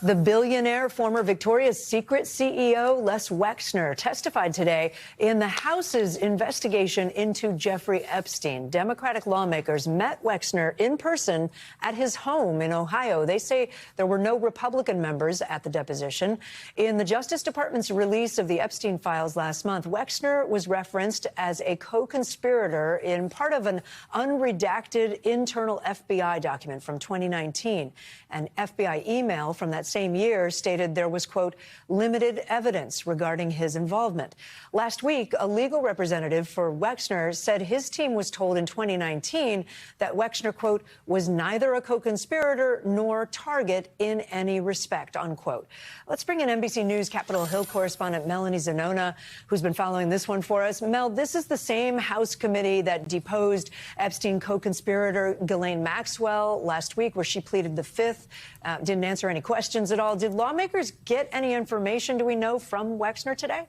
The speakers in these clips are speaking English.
The billionaire, former Victoria's Secret CEO Les Wexner testified today in the House's investigation into Jeffrey Epstein. Democratic lawmakers met Wexner in person at his home in Ohio. They say there were no Republican members at the deposition. In the Justice Department's release of the Epstein files last month, Wexner was referenced as a co-conspirator in part of an unredacted internal FBI document from 2019. An FBI email from that same year stated there was, quote, limited evidence regarding his involvement. Last week, a legal representative for Wexner said his team was told in 2019 that Wexner, quote, was neither a co-conspirator nor target in any respect, unquote. Let's bring in NBC News Capitol Hill correspondent Melanie Zanona, who's been following this one for us. Mel, this is the same House committee that deposed Epstein co-conspirator Ghislaine Maxwell last week, where she pleaded the Fifth, didn't answer any questions at all. Did lawmakers get any information, do we know, from Wexner today?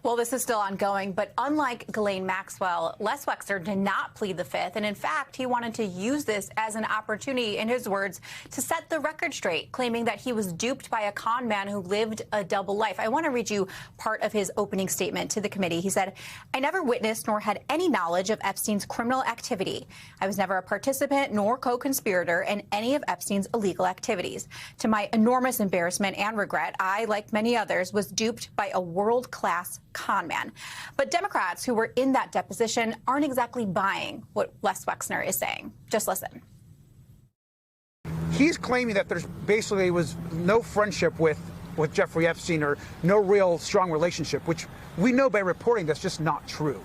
Well, this is still ongoing, but unlike Ghislaine Maxwell, Les Wexner did not plead the Fifth, and in fact, he wanted to use this as an opportunity, in his words, to set the record straight, claiming that he was duped by a con man who lived a double life. I want to read you part of his opening statement to the committee. He said, "I never witnessed nor had any knowledge of Epstein's criminal activity. I was never a participant nor co-conspirator in any of Epstein's illegal activities. To my enormous embarrassment and regret, I, like many others, was duped by a world-class con man." But Democrats who were in that deposition aren't exactly buying what Les Wexner is saying. Just listen. He's claiming that there's basically was no friendship with Jeffrey Epstein or no real strong relationship, which we know by reporting that's just not true.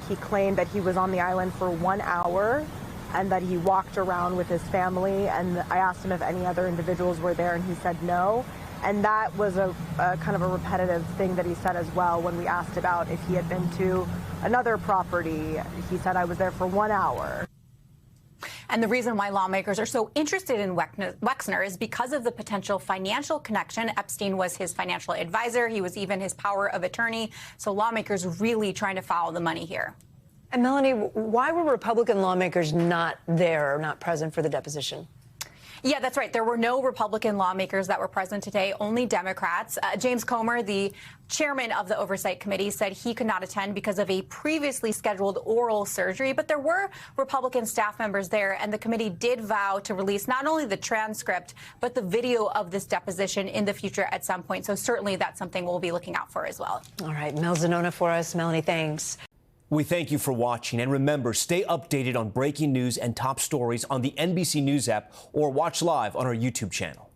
He claimed that he was on the island for 1 hour and that he walked around with his family, and I asked him if any other individuals were there, and he said no. And that was a kind of a repetitive thing that he said as well when we asked about if he had been to another property. He said, I was there for 1 hour. And the reason why lawmakers are so interested in Wexner is because of the potential financial connection. Epstein was his financial advisor. He was even his power of attorney. So lawmakers really trying to follow the money here. And Melanie, why were Republican lawmakers not there or not present for the deposition? Yeah, that's right. There were no Republican lawmakers that were present today, only Democrats. James Comer, the chairman of the Oversight Committee, said he could not attend because of a previously scheduled oral surgery. But there were Republican staff members there, and the committee did vow to release not only the transcript, but the video of this deposition in the future at some point. So certainly that's something we'll be looking out for as well. All right, Mel Zanona for us. Melanie, thanks. We thank you for watching, and remember, stay updated on breaking news and top stories on the NBC News app or watch live on our YouTube channel.